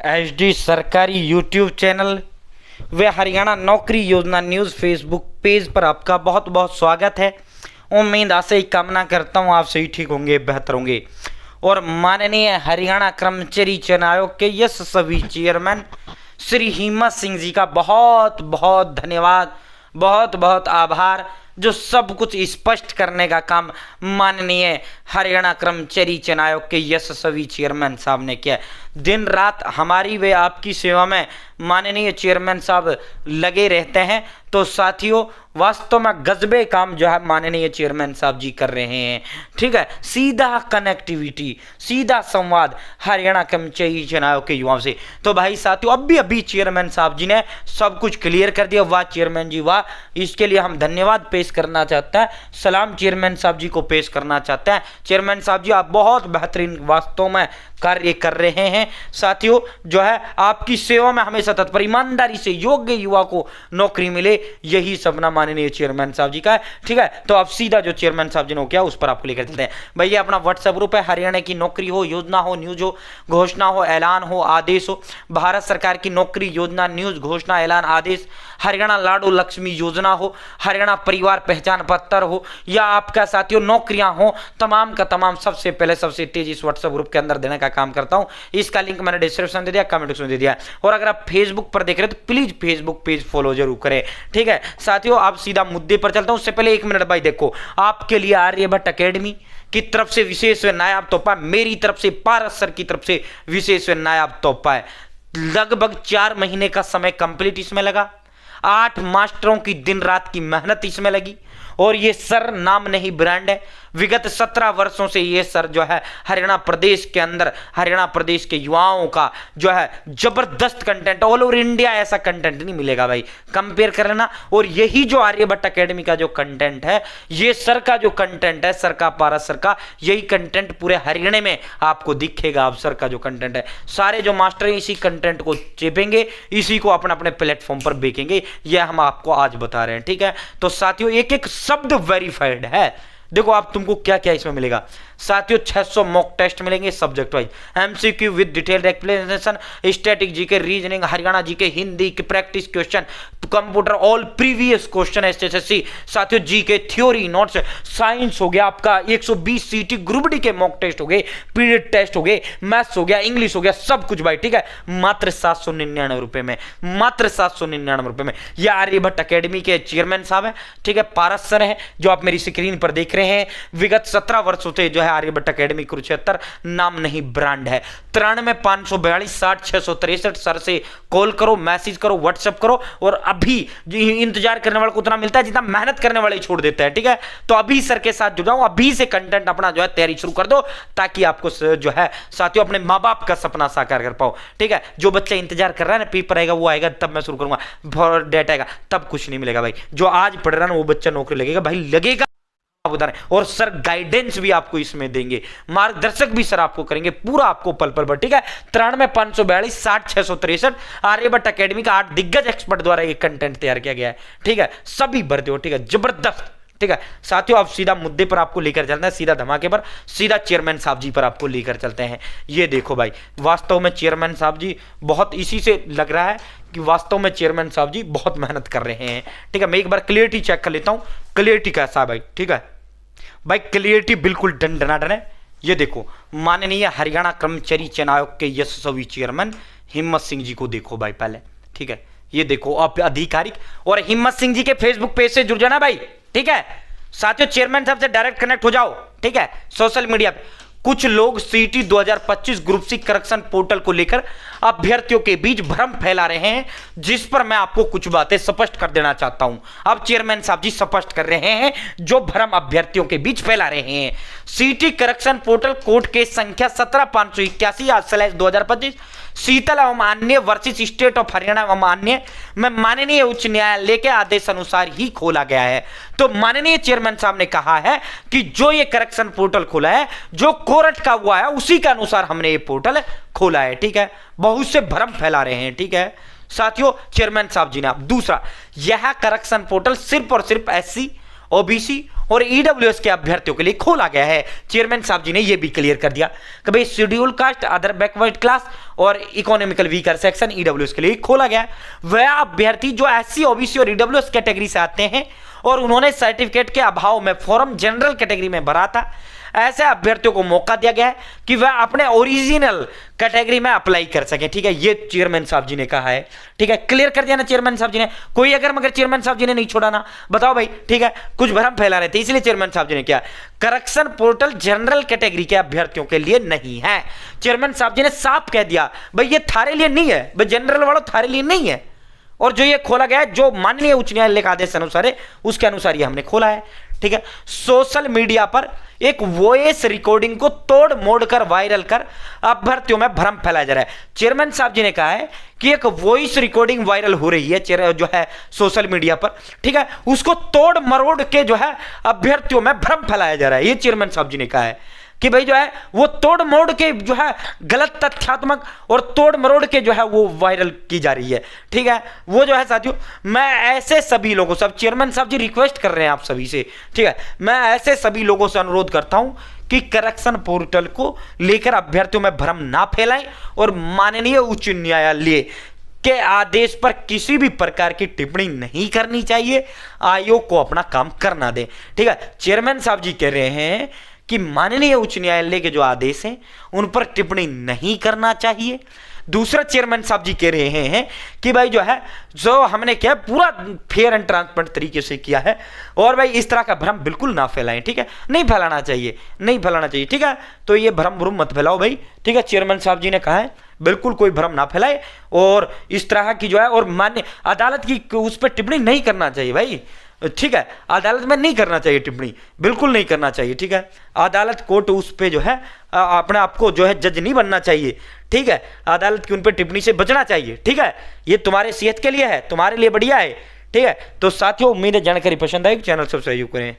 HD सरकारी YouTube channel व हरियाणा नौकरी योजना न्यूज़ फेसबुक पेज पर आपका बहुत बहुत स्वागत है। उम्मीद आशा ही कामना करता हूँ आप सही ठीक होंगे, बेहतर होंगे और माननीय हरियाणा कर्मचारी चयन आयोग के यशस्वी चेयरमैन श्री हिम्मत सिंह जी का बहुत बहुत धन्यवाद, बहुत बहुत आभार जो सब कुछ स्पष्ट करने का काम माननीय हरियाणा कर्मचारी चयन आयोग के यशस्वी चेयरमैन साहब ने किया। दिन रात हमारी व आपकी सेवा में माननीय चेयरमैन साहब लगे रहते हैं। तो साथियों, वास्तव में गजबे काम जो है माननीय चेयरमैन साहब जी कर रहे हैं। ठीक है, सीधा कनेक्टिविटी, सीधा संवाद हरियाणा कर्मचारी चयन आयोग के युवाओं से। तो भाई साथियों, अभी चेयरमैन साहब जी ने सब कुछ क्लियर कर दिया। वाह चेयरमैन जी वाह, इसके लिए हम धन्यवाद पेश करना चाहते हैं, सलाम चेयरमैन साहब जी को पेश करना चाहते हैं। चेयरमैन साहब जी आप बहुत बेहतरीन वास्तव में कार्य कर रहे हैं। साथियों जो है आपकी सेवा में हमेशा तत्पर, ईमानदारी से योग्य युवा को नौकरी मिले, यही सपना माननीय चेयरमैन साहब जी का है। ठीक है, तो अब सीधा जो चेयरमैन साहब जी ने किया उस पर आपको लेकर चलते हैं। भैया अपना व्हाट्सएप ग्रुप है, हरियाणा की नौकरी हो, योजना हो, न्यूज हो, घोषणा हो, ऐलान हो, आदेश हो, भारत सरकार की नौकरी योजना न्यूज घोषणा ऐलान आदेश, हरियाणा लाडो लक्ष्मी योजना हो, हरियाणा परिवार पहचान पत्र हो, या आपका साथियों नौकरियां हो, तमाम का तमाम सबसे पहले सबसे तेज इस व्हाट्सएप ग्रुप के अंदर देने का काम करता हूं। इसका लिंक मैंने डिस्क्रिप्शन दे दिया, कमेंट सेक्शन में दे दिया। और अगर आप फेसबुक पर देख रहे हैं तो प्लीज फेसबुक पेज फॉलो जरूर करें। ठीक है साथियों, आप सीधा मुद्दे पर चलता हूं। उससे पहले 1 मिनट भाई देखो, आपके लिए आर्यभट्ट एकेडमी की तरफ से विशेष व नायाब तोहफा, मेरी तरफ से पारस सर की तरफ से विशेष व नायाब तोहफा है। लगभग 4 महीने का समय कंप्लीट इसमें लगा, 8 मास्टरों की दिन रात की मेहनत इसमें लगी। और ये सर नाम नहीं ब्रांड है, विगत 17 वर्षों से ये सर जो है हरियाणा प्रदेश के अंदर, हरियाणा प्रदेश के युवाओं का जो है जबरदस्त कंटेंट, ऑल ओवर इंडिया ऐसा कंटेंट नहीं मिलेगा भाई, कंपेयर कर लेना। और यही जो आर्यभट्ट एकेडमी का जो कंटेंट है, ये सर का जो कंटेंट है, सर का पारस सर का, यही कंटेंट पूरे हरियाणा में आपको दिखेगा। आप सर का जो कंटेंट है, सारे जो मास्टर हैं इसी कंटेंट को चेपेंगे, इसी को अपने अपने प्लेटफॉर्म पर बेचेंगे, यह हम आपको आज बता रहे हैं। ठीक है, तो साथियों एक एक शब्द वेरीफाइड है। देखो आप तुमको क्या क्या इसमें मिलेगा साथियों, 600 मॉक टेस्ट मिलेंगे subject wise, MCQ with detailed explanation, static GK, reasoning, Haryana GK, Hindi की practice question, computer all previous question SSC. साथियों जीके थ्योरी नोट्स, साइंस हो गया आपका 120 सीटी ग्रुप डी के मॉक टेस्ट हो गए, पीरियड टेस्ट हो गए, मैथ्स हो गया, इंग्लिश हो गया, सब कुछ भाई। ठीक है, मात्र 799 रुपए में, मात्र 799 रुपए में। यह आर्यभट्ट एकेडमी के चेयरमैन साहब है। ठीक है, पारस सर है जो आप मेरी स्क्रीन पर देख रहे हैं। विगत 17 वर्षों से जो है आर्यभट्ट एकेडमी कुरुक्षेत्र, नाम नहीं ब्रांड है। 93 542 60 663 सर से कॉल करो, मैसेज करो, व्हाट्सएप करो। और अभी इंतजार करने वाले को उतना मिलता है जितना मेहनत करने वाले छोड़ देता है। ठीक है, तो अभी सर के साथ जुड़ जाओ, अभी से कंटेंट अपना जो है तैयारी शुरू कर दो, ताकि आपको जो है साथियों अपने माँ बाप का सपना साकार कर पाओ। ठीक है, जो बच्चा इंतजार कर रहा है ना, पेपर आएगा वो आएगा तब मैं शुरू करूंगा, डेट आएगा तब कुछ नहीं मिलेगा भाई। जो आज पढ़ रहा है ना वो बच्चा नौकरी लगेगा भाई, लगेगा। और सर गाइडेंस भी आपको इसमें देंगे, मार्गदर्शक भी सर आपको करेंगे, पूरा आपको पल पल पर। ठीक है, 93 542 60 663 आर्यभट्ट एकेडमी का 8 दिग्गज एक्सपर्ट द्वारा ये कंटेंट तैयार किया गया है। ठीक है, सभी भर्ती हो। ठीक है, जबरदस्त। ठीक है साथियों, अब सीधा मुद्दे पर आपको लेकर चलते हैं, सीधा धमाके पर, सीधा चेयरमैन साहब जी पर आपको लेकर चलते हैं। ये देखो भाई, वास्तव में चेयरमैन साहब जी बहुत, इसी से लग रहा है कि वास्तव में चेयरमैन साहब जी बहुत मेहनत कर रहे हैं। ठीक है, मैं एक बार क्लियरिटी चेक कर लेता हूं, क्लियरिटी कैसा है भाई। ठीक है भाई, क्लियरिटी बिल्कुल डन है। ये देखो, माननीय हरियाणा कर्मचारी चयन आयोग के यशस्वी चेयरमैन हिम्मत सिंह जी को देखो भाई पहले। ठीक है, ये देखो आप आधिकारिक, और हिम्मत सिंह जी के फेसबुक पेज से जुड़ जाना भाई। ठीक है साथियों, चेयरमैन साहब से डायरेक्ट कनेक्ट हो जाओ। ठीक है, सोशल मीडिया पे कुछ लोग सीटी 2025 ग्रुप सी करेक्शन पोर्टल को लेकर अभ्यर्थियों के बीच भ्रम फैला रहे हैं, जिस पर मैं आपको कुछ बातें स्पष्ट कर देना चाहता हूं। अब चेयरमैन साहब जी स्पष्ट कर रहे हैं जो भ्रम अभ्यर्थियों के बीच फैला रहे हैं। सीटी करेक्शन पोर्टल कोड के संख्या 17/581/2025 शीतल एवं अन्य वर्षित स्टेट ऑफ हरियाणा एवं अन्य में माननीय उच्च न्यायालय के आदेश अनुसार ही खोला गया है। तो माननीय चेयरमैन साहब ने कहा है कि जो ये करेक्शन पोर्टल खोला है, जो कोर्ट का हुआ है उसी के अनुसार हमने ये पोर्टल खोला है। ठीक है, बहुत से भ्रम फैला रहे हैं। ठीक है साथियों, चेयरमैन साहब जी ने। दूसरा, यह करेक्शन पोर्टल सिर्फ और सिर्फ एससी ओबीसी और ईडब्ल्यूएस के अभ्यर्थियों के लिए खोला गया है। चेयरमैन साहब जी ने यह भी क्लियर कर दिया कि भाई schedule caste, other backward class और इकोनॉमिकल वीकर सेक्शन ईडब्ल्यूएस के लिए खोला गया। वह अभ्यर्थी जो एससी, ओबीसी और ईडब्ल्यूएस कैटेगरी से आते हैं और उन्होंने सर्टिफिकेट के अभाव में फॉर्म जनरल कैटेगरी में भरा था, ऐसे अभ्यर्थियों को मौका दिया गया है कि वह अपने ओरिजिनल कैटेगरी में अप्लाई कर सके। ठीक है, ये चेयरमैन साहब जी ने कहा है। ठीक है, क्लियर कर दिया ना चेयरमैन साहब जी ने। कोई अगर मगर चेयरमैन साहब जी ने नहीं छोड़ा ना, बताओ भाई। ठीक है, कुछ भ्रम फैला रहे थे, इसलिए चेयरमैन साहब जी ने किया। करेक्शन पोर्टल जनरल कैटेगरी के अभ्यर्थियों के लिए नहीं है। चेयरमैन साहब जी ने साफ कह दिया भाई ये थारे लिए नहीं है, भाई जनरल वालों थारे लिए नहीं है। और जो ये खोला गया है, जो माननीय उच्च न्यायालय का आदेश अनुसार है, उसके अनुसार ये हमने खोला है। ठीक है, सोशल मीडिया पर एक वॉइस रिकॉर्डिंग को तोड़ मोड़ कर वायरल कर अभ्यर्थियों में भ्रम फैलाया जा रहा है। चेयरमैन साहब जी ने कहा है कि एक वॉइस रिकॉर्डिंग वायरल हो रही है जो है सोशल मीडिया पर। ठीक है, उसको तोड़ मरोड़ के जो है अभ्यर्थियों में भ्रम फैलाया जा रहा है। ये चेयरमैन साहब जी ने कहा है कि भाई जो है वो तोड़ मोड़ के जो है गलत तथ्यात्मक और तोड़ मरोड़ के जो है वो वायरल की जा रही है। ठीक है, वो जो है साथियों, मैं ऐसे सभी लोगों से, चेयरमैन साहब जी रिक्वेस्ट कर रहे हैं आप सभी से। ठीक है, मैं ऐसे सभी लोगों से अनुरोध करता हूं कि करेक्शन पोर्टल को लेकर अभ्यर्थियों में भ्रम ना फैलाएं और माननीय उच्च न्यायालय के आदेश पर किसी भी प्रकार की टिप्पणी नहीं करनी चाहिए। आयोग को अपना काम करना दें। ठीक है, चेयरमैन साहब जी कह रहे हैं कि माननीय उच्च न्यायालय के जो आदेश हैं उन पर टिप्पणी नहीं करना चाहिए। दूसरा चेयरमैन साहब जी कह रहे हैं कि भाई जो है जो हमने किया पूरा फेयर एंड ट्रांसपेरेंट तरीके से किया है और भाई इस तरह का भ्रम बिल्कुल ना फैलाएं। ठीक है, नहीं फैलाना चाहिए, नहीं फैलाना चाहिए। ठीक है, तो ये भ्रम मत फैलाओ भाई। ठीक है, चेयरमैन साहब जी ने कहा है बिल्कुल कोई भ्रम ना फैलाए और इस तरह की जो है और मान्य अदालत की उस पर टिप्पणी नहीं करना चाहिए भाई। ठीक है, अदालत में नहीं करना चाहिए टिप्पणी, बिल्कुल नहीं करना चाहिए। ठीक है, अदालत कोर्ट उस पे जो है अपने आप को जो है जज नहीं बनना चाहिए। ठीक है, अदालत की उन पे टिप्पणी से बचना चाहिए। ठीक है, ये तुम्हारे सेहत के लिए है, तुम्हारे लिए बढ़िया है। ठीक है, तो साथियों उम्मीद है जानकारी पसंद आई, चैनल सब्सक्राइब करें।